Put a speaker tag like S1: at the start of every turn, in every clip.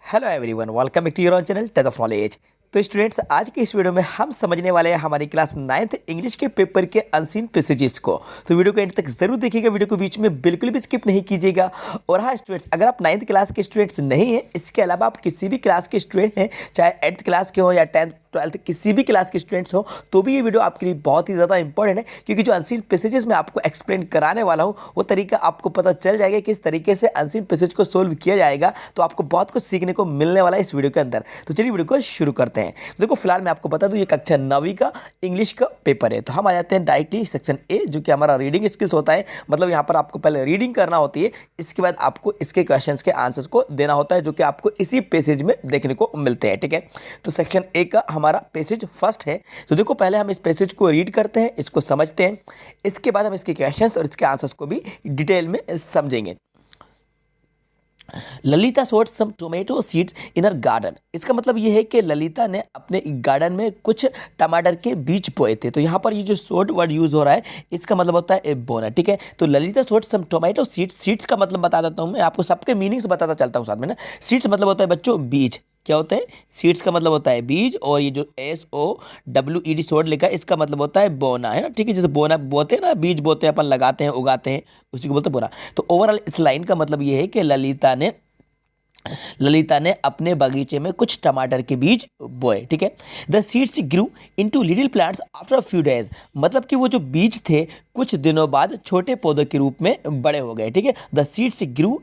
S1: Hello everyone, welcome back to your channel test of knowledge. तो students, आज की इस वीडियो में हम समझने वाले हैं हमारी क्लास 9th इंग्लिश के पेपर के अनसीन पैसेजेस को। तो वीडियो को एंड तक जरूर देखिएगा, वीडियो को बीच में बिल्कुल भी स्किप नहीं कीजिएगा। और हाँ स्टूडेंट्स, अगर आप 9th क्लास के स्टूडेंट्स नहीं हैं, इसके अलावा आप किसी भी क्लास के स्टूडेंट हैं, चाहे 8th क्लास के हो या 10th 12th किसी भी क्लास के स्टूडेंट्स हो, तो भी ये वीडियो आपके लिए बहुत ही ज़्यादा इंपॉर्टेंट है, क्योंकि जो अनसीन पैसेजेस मैं आपको एक्सप्लेन कराने वाला हूँ वो तरीका आपको पता चल जाएगा किस तरीके से अनसीन पैसेज को सोल्व किया जाएगा। तो आपको बहुत कुछ सीखने को मिलने वाला है इस वीडियो के अंदर। तो चलिए वीडियो को शुरू करते हैं। तो देखो, फिलहाल मैं आपको बता दूं, ये कक्षा 9वीं का इंग्लिश का पेपर है। तो हम आ जाते हैं डायरेक्टली सेक्शन ए, जो कि हमारा रीडिंग स्किल्स होता है। मतलब यहाँ पर आपको पहले रीडिंग करना होती है, इसके बाद आपको इसके क्वेश्चंस के आंसर्स को देना होता है, जो कि आपको इसी पैसेज में देखने को मिलते हैं। ठीक है, तो सेक्शन ए का हमारा पैसेज फर्स्ट है। तो देखो, पहले हम इस पैसेज को रीड करते हैं, इसको समझते हैं, इसके बाद हम इसके क्वेश्चंस और इसके आंसर्स को भी डिटेल में समझेंगे। Lalita sowed some tomato seeds in her garden. इसका मतलब ये है कि ललिता ने अपने गार्डन में कुछ टमाटर के बीज बोए थे। तो यहाँ पर ये जो सोड वर्ड यूज हो रहा है, इसका मतलब होता है बोना। ठीक है, तो Lalita sowed some tomato seeds. Seeds का मतलब बता देता हूँ मैं आपको, सबके मीनिंग्स बताता चलता हूँ साथ में ना। सीड्स मतलब होता है बच्चों बीज। क्या होता है? सीड्स का मतलब होता है बीज, और ये जो SOWED सोड लिखा है, इसका मतलब होता है बोना, है ना। ठीक है, जैसे बोना बोते हैं ना, बीज बोते हैं अपन, लगाते हैं, उगाते हैं, उसी को बोलते हैं बोना। तो ओवरऑल इस लाइन का मतलब ये है कि ललिता ने अपने बगीचे में कुछ टमाटर के बीज बोए। ठीक है, the seeds grew into little plants after a few days. मतलब कि वो जो बीज थे कुछ दिनों बाद छोटे पौधों के रूप में बड़े हो गए। ठीक है, the seeds grew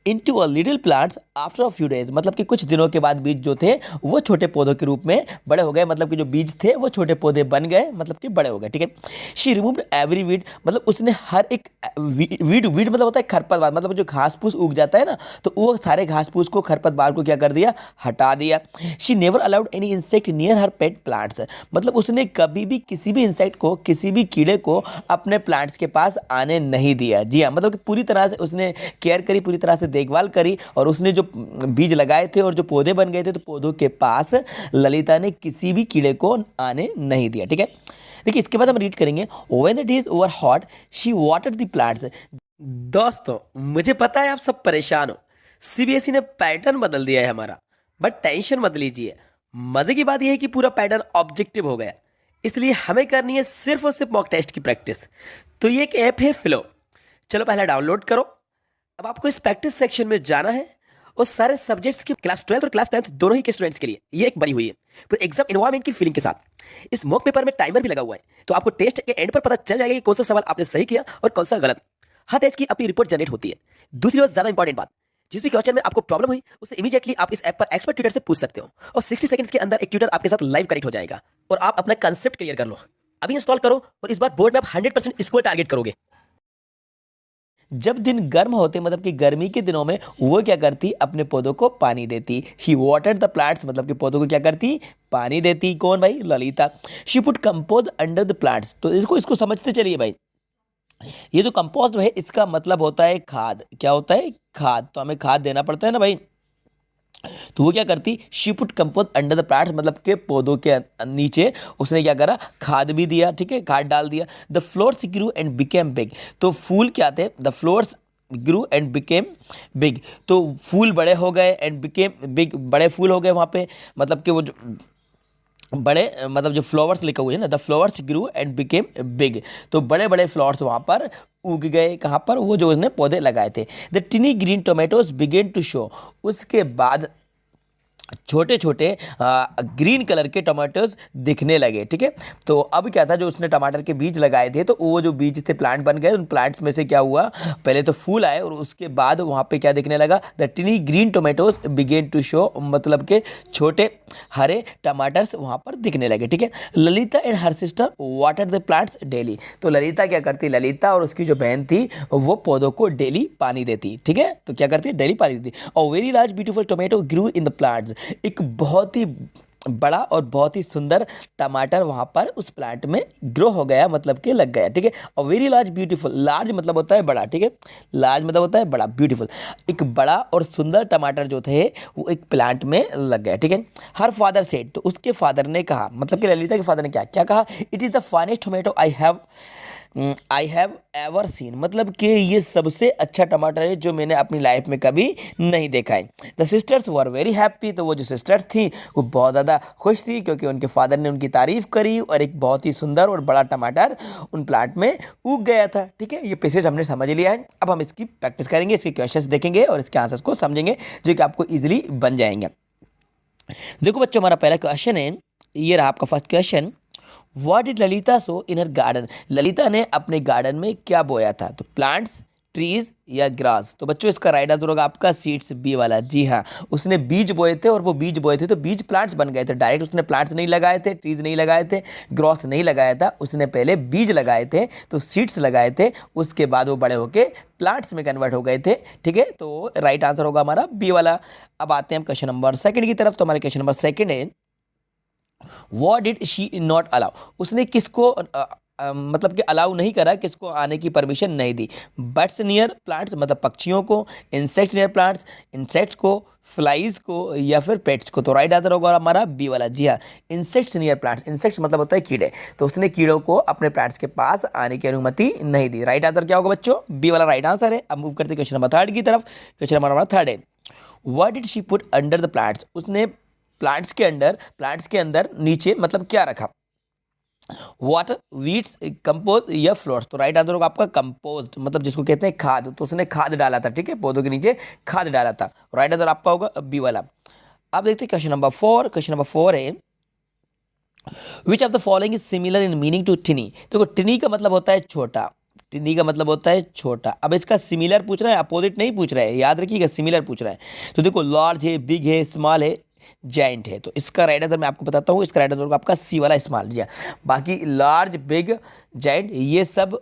S1: into a little plants after a few days. मतलब कि कुछ दिनों के बाद बीज जो थे वो छोटे पौधों के रूप में बड़े हो गए। मतलब कि जो बीज थे वो छोटे पौधे बन गए, मतलब कि बड़े हो गए। ठीक है, शी रिमूव्ड एवरी वीड। मतलब उसने हर एक वीड मतलब होता है खरपतवार, मतलब जो घास फूस उग जाता है ना, तो वो सारे घास फूस को, खरपतवार को क्या कर दिया? हटा दिया। She never allowed any insect near her pet plants. मतलब उसने कभी भी किसी भी इंसेक्ट को, किसी भी कीड़े को अपने प्लांट्स के पास आने नहीं दिया। जी हाँ, मतलब कि पूरी तरह से उसने केयर करी, पूरी तरह से देखभाल करी, और उसने जो बीज लगाए थे और जो पौधे बन गए थे, तो पौधों के पास ललिता ने किसी भी कीड़े को आने नहीं दिया। ठीक है, देखिए इसके बाद हम रीड करेंगे, when the days were hot she watered the plants. दोस्तों, मुझे पता है आप सब परेशान हो, CBSE ने पैटर्न बदल दिया है हमारा, बट टेंशन मत लीजिए। मजे की बात यह है कि पूरा पैटर्न ऑब्जेक्टिव हो गया, इसलिए हमें करनी है सिर्फ और सिर्फ मॉक टेस्ट की प्रैक्टिस। तो ये एक ऐप है फ्लो, चलो पहले डाउनलोड करो। अब आपको इस प्रैक्टिस सेक्शन में जाना है, और सारे सब्जेक्ट्स के क्लास 12th और क्लास 10th दोनों ही के स्टूडेंट्स के लिए ये एक बनी हुई है, पूरे एग्जाम एनवायरनमेंट की फीलिंग के साथ। इस मॉक पेपर में टाइमर भी लगा हुआ है, तो आपको टेस्ट के एंड पर पता चल जाएगा कि कौन सा सवाल आपने सही किया और कौन सा गलत। हर टेस्ट की अपनी रिपोर्ट जनरेट होती है। दूसरी और ज्यादा इंपॉर्टेंट बात, जिस भी क्वेश्चन में आपको प्रॉब्लम हुई, उससे इमीडिएटली आप इस ऐप पर एक्सपर्ट ट्यूटर से पूछ सकते हो, और 60 सेकंड्स के अंदर एक ट्यूटर आपके साथ लाइव कनेक्ट हो जाएगा, और आप अपना कंसेप्ट क्लियर कर लो। अभी इंस्टॉल करो, और इस बार बोर्ड में आप 100% स्कोर टारगेट करोगे। जब दिन गर्म होते, मतलब कि गर्मी के दिनों में, वो क्या करती? अपने पौधों को पानी देती। शी वाटर्ड द प्लांट्स, मतलब कि पौधों को क्या करती? पानी देती। कौन भाई? Lalita. She put compose under the plants. तो इसको समझते चलिए भाई। ये जो कंपोस्ट है, इसका मतलब होता है खाद। क्या होता है? खाद। तो हमें खाद देना पड़ता है ना भाई। तो वो क्या करती? She put compost under the plants, मतलब के पौधों के नीचे उसने क्या करा? खाद भी दिया। ठीक है, खाद डाल दिया। The flowers grew and became big. तो फूल क्या थे? The flowers grew and became big. तो फूल बड़े हो गए, एंड बिकेम बिग, बड़े फूल हो गए वहाँ पे। मतलब कि वो जो बड़े, मतलब जो फ्लावर्स लिखे हुए हैं ना, the flowers grew and became big. तो बड़े बड़े फ्लावर्स वहाँ पर उग गए। कहाँ पर? वो जो उसने पौधे लगाए थे। The tiny green tomatoes began to show. उसके बाद छोटे छोटे ग्रीन कलर के टमाटोज दिखने लगे। ठीक है, तो अब क्या था? जो उसने टमाटर के बीज लगाए थे, तो वो जो बीज थे प्लांट बन गए। उन प्लांट्स में से क्या हुआ? पहले तो फूल आए, और उसके बाद वहाँ पे क्या दिखने लगा? The tiny green tomatoes began to show, मतलब के छोटे हरे टमाटर्स वहाँ पर दिखने लगे। ठीक है, Lalita and her sister water the plants daily. तो ललिता क्या करती? ललिता और उसकी जो बहन थी, वो पौधों को डेली पानी देती। ठीक है, तो क्या करती? डेली पानी देती। और very large beautiful tomato grew in the plants. एक बहुत ही बड़ा और बहुत ही सुंदर टमाटर वहां पर उस प्लांट में ग्रो हो गया, मतलब कि लग गया। ठीक है, और वेरी लार्ज ब्यूटीफुल, लार्ज मतलब होता है बड़ा। ठीक है, लार्ज मतलब होता है बड़ा, ब्यूटीफुल, एक बड़ा और सुंदर टमाटर जो थे वो एक प्लांट में लग गया। ठीक है, हर फादर सेड। तो उसके फादर ने कहा, मतलब कि ललिता के फादर ने क्या क्या कहा? It is the finest tomato I have I have ever seen, मतलब कि ये सबसे अच्छा टमाटर है जो मैंने अपनी लाइफ में कभी नहीं देखा है। The sisters were very happy, तो वो जो सिस्टर्स थी वो बहुत ज़्यादा खुश थी क्योंकि उनके फादर ने उनकी तारीफ करी और एक बहुत ही सुंदर और बड़ा टमाटर उन प्लांट में उग गया था। ठीक है, ये पैसेज हमने समझ लिया है। अब हम इसकी प्रैक्टिस करेंगे, इसके क्वेश्चंस देखेंगे और इसके आंसर्स को समझेंगे जो कि आपको ईजिली बन जाएंगे। देखो बच्चों, हमारा पहला क्वेश्चन है, ये रहा आपका first question. What did Lalita so in her garden, Lalita ने अपने गार्डन में क्या बोया था? तो प्लांट्स, ट्रीज या ग्रास। तो बच्चों इसका राइट आंसर होगा आपका सीड्स, बी वाला। जी हाँ, उसने बीज बोए थे और वो बीज बोए थे तो बीज प्लांट्स बन गए थे। डायरेक्ट उसने प्लांट्स नहीं लगाए थे, ट्रीज नहीं लगाए थे, ग्रास नहीं लगाया था, उसने पहले बीज लगाए थे तो सीड्स लगाए थे, उसके बाद वो बड़े होके प्लांट्स में कन्वर्ट हो गए थे। ठीक है, तो राइट आंसर होगा हमारा बी वाला। अब आते हैं हम क्वेश्चन नंबर सेकंड की तरफ। तो हमारे क्वेश्चन नंबर सेकंड है, what did she not allow, उसने किसको मतलब कि अलाउ नहीं करा, किसको आने की परमिशन नहीं दी? बर्ड्स नियर प्लांट्स, मतलब पक्षियों को, इंसेक्ट नियर प्लांट्स, इंसेक्ट्स को, फ्लाइज को या फिर पेट्स को। तो राइट आंसर होगा हमारा बी वाला। जी हाँ, इंसेक्ट्स नियर प्लांट्स, इंसेक्ट्स मतलब होता है कीड़े, तो उसने कीड़ों को अपने प्लांट्स के पास आने की अनुमति नहीं दी। राइट आंसर क्या होगा बच्चों? बी वाला राइट आंसर है। अब मूव करते हैं क्वेश्चन नंबर थर्ड की तरफ। क्वेश्चन नंबर हमारा थर्ड है, what did she put under the plants, उसने प्लांट्स के अंदर नीचे मतलब क्या रखा? वाटर, वीट्स, कंपोज या फ्लोर्स। तो राइट आंसर होगा आपका कंपोस्ट, मतलब जिसको कहते हैं खाद। तो उसने खाद डाला था। ठीक है, पौधों के नीचे खाद डाला था। राइट आंसर आपका होगा बी वाला। अब देखते हैं question number four. Question number four है, which of the following is similar in meaning to tiny. देखो टिनी का मतलब होता है छोटा, टिनी का मतलब होता है छोटा। अब इसका सिमिलर पूछ रहा है, अपोजिट नहीं पूछ रहा है, याद रखिएगा सिमिलर पूछ रहा है। तो देखो लार्ज है, बिग है, स्मॉल है, जाइंट है। तो इसका राइट आंसर मैं आपको बताता हूँ, इसका राइट आंसर होगा आपका सी वाला स्मॉल। जी हाँ, बाकी लार्ज, बिग, जाइंट ये सब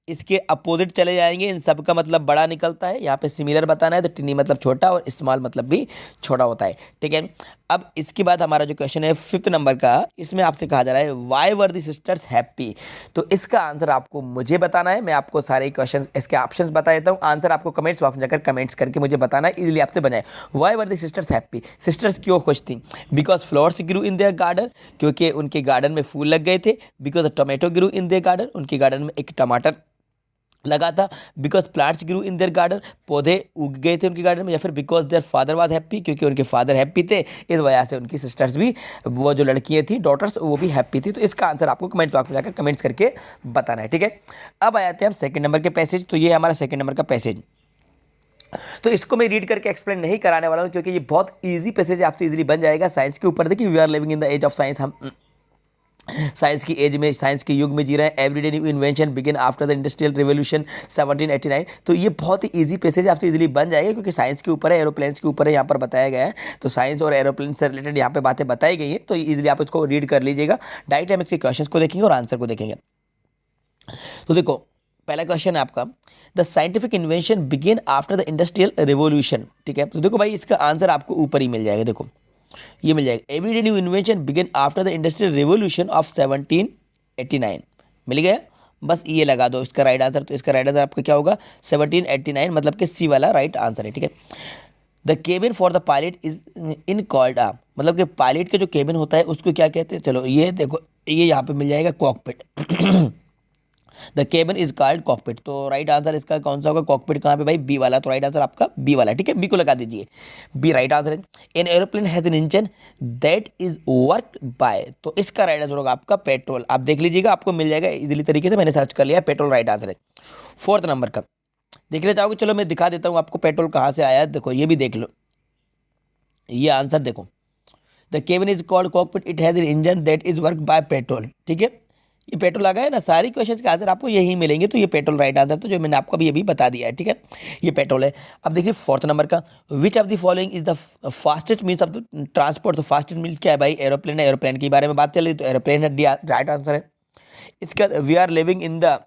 S1: इसके अपोजिट चले जाएंगे, इन सब का मतलब बड़ा निकलता है। यहाँ पे सिमिलर बताना है तो टिनी मतलब छोटा और स्मॉल मतलब भी छोटा होता है। ठीक है, अब इसके बाद हमारा जो क्वेश्चन है फिफ्थ नंबर का, इसमें आपसे कहा जा रहा है Y were the sisters happy. तो इसका आंसर आपको मुझे बताना है। मैं आपको सारे क्वेश्चन इसके ऑप्शंस बता देता हूँ, आंसर आपको कमेंट्स बॉक्स में जाकर कमेंट्स करके मुझे बताना है, इजीली आपसे बनाए। Why were the sisters happy, sisters क्यों खुश थी? Because flowers grew in their garden, क्योंकि उनके गार्डन में फूल लग गए थे। Because tomato grew in their garden, उनके गार्डन में एक टमाटर लगा था। Because plants grew in their garden, पौधे उग गए थे उनके गार्डन में। या फिर because their father was happy, क्योंकि उनके फादर हैप्पी थे, इस वजह से उनकी सिस्टर्स भी, वो जो लड़कियां थी डॉटर्स, वो भी हैप्पी थी। तो इसका आंसर आपको कमेंट्स बॉक्स में जाकर कमेंट्स करके बताना है। ठीक है, अब आ जाते हैं हम सेकंड नंबर के पैसेज। तो ये हमारा सेकंड नंबर का पैसेज, तो इसको मैं रीड करके एक्सप्लेन नहीं कराने वाला हूँ क्योंकि ये बहुत ईजी पैसेज है, आपसे इजीली बन जाएगा। साइंस के ऊपर देखिए, we are living in the age of science, हम साइंस की एज में, साइंस के युग में जी रहे हैं। Everyday new invention begin after the industrial revolution 1789। तो ये बहुत ही इजी पैसेज आपसे इजीली बन जाएगा क्योंकि साइंस के ऊपर है, एरोप्लेन्स के ऊपर है, यहाँ पर बताया गया है। तो साइंस और एरोप्लेन से रिलेटेड यहाँ पे बातें बताई गई हैं, तो इजीली आप इसको रीड कर लीजिएगा। डायरेक्ट हम इसके क्वेश्चन को देखेंगे और आंसर को देखेंगे। तो देखो, पहला क्वेश्चन है आपका, the scientific invention begin after the industrial revolution. ठीक है, तो देखो भाई, इसका आंसर आपको ऊपर ही मिल जाएगा। देखो ये मिल जाएगा, everyday new invention begin after the industrial revolution of 1789। मिल गया, बस ये लगा दो इसका राइट आंसर। तो इसका राइट आंसर आपका क्या होगा? 1789, मतलब कि सी वाला राइट आंसर है। ठीक है, the cabin for the pilot is in called uh, मतलब कि पायलट का जो केबिन होता है उसको क्या कहते हैं? चलो ये देखो, ये यहाँ पे मिल जाएगा cockpit. The cabin is called cockpit. तो राइट आंसर इसका कौन सा होगा? कॉकपिट कहाँ पे भाई? बी वाला। तो राइट आंसर आपका बी वाला। ठीक है, बी को लगा दीजिए, बी राइट आंसर है। An aeroplane has an engine that is work by, तो इसका राइट आंसर होगा आपका पेट्रोल। आप देख लीजिएगा, आपको मिल जाएगा इजीली तरीके से, मैंने सर्च कर लिया, पेट्रोल राइट आंसर है। फोर्थ नंबर का देखना चाहोगे? चलो मैं दिखा देता हूँ आपको पेट्रोल कहाँ से आया। देखो ये भी देख लो, ये आंसर देखो, the cabin is called cockpit, it has an engine that is work by petrol. ठीक है, ये पेट्रोल आ गया है ना, सारी क्वेश्चंस के आंसर आपको यही मिलेंगे। तो ये पेट्रोल राइट आंसर, तो जो मैंने आपको अभी बता दिया है। ठीक है, ये पेट्रोल है। अब देखिए फोर्थ नंबर का, विच of the following is the fastest means of the transport. तो फास्टेस्ट मीन्स क्या है भाई? एरोप्लेन है, एरोप्लेन के बारे में बात चल रही, तो एरोप्लेन है, राइट आंसर है। इसका we are living in the,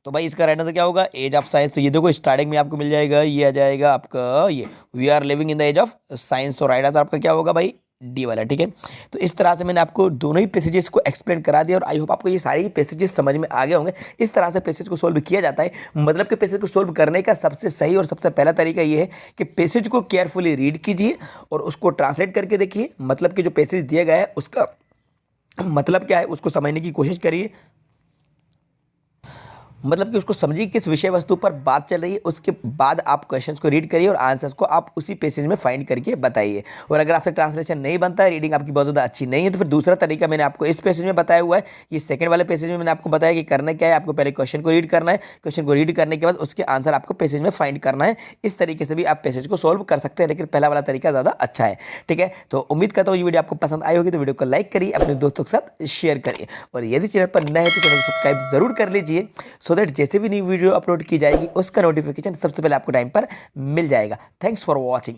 S1: तो भाई इसका राइट आंसर क्या होगा? Age of science. तो ये देखो स्टार्टिंग में आपको मिल जाएगा, ये आ जाएगा आपका, ये we are living in the age of science. तो राइट आंसर आपका क्या होगा भाई? डी वाला। ठीक है, तो इस तरह से मैंने आपको दोनों ही पैसेजेस को एक्सप्लेन करा दिया और आई होप आपको ये सारे ही पैसेजेस समझ में आ गए होंगे। इस तरह से पैसेज को सोल्व किया जाता है। मतलब कि पैसेज को सोल्व करने का सबसे सही और सबसे पहला तरीका ये है कि पैसेज को केयरफुली रीड कीजिए और उसको ट्रांसलेट करके देखिए। मतलब कि जो पैसेज दिया गया है उसका मतलब क्या है उसको समझने की कोशिश करिए। मतलब कि उसको समझिए किस विषय वस्तु पर बात चल रही है, उसके बाद आप क्वेश्चंस को रीड करिए और आंसर्स को आप उसी पैसेज में फाइंड करके बताइए। और अगर आपसे ट्रांसलेशन नहीं बनता है, रीडिंग आपकी बहुत ज़्यादा अच्छी नहीं है, तो फिर दूसरा तरीका मैंने आपको इस पैसेज में बताया हुआ है। ये सेकंड वाले पैसेज में मैंने आपको बताया कि करना क्या है, आपको पहले क्वेश्चन को रीड करना है, क्वेश्चन को रीड करने के बाद उसके आंसर आपको पैसेज में फाइंड करना है। इस तरीके से भी आप पैसेज को सॉल्व कर सकते हैं, लेकिन पहला वाला तरीका ज़्यादा अच्छा है। ठीक है, तो उम्मीद करता हूँ ये वीडियो आपको पसंद आई होगी, तो वीडियो को लाइक करिए, अपने दोस्तों के साथ शेयर करिए, और यदि चैनल पर नए हैं तो चैनल को सब्सक्राइब जरूर कर लीजिए, सो दैट जैसे भी नई वीडियो अपलोड की जाएगी उसका नोटिफिकेशन सबसे पहले आपको टाइम पर मिल जाएगा। Thanks for watching.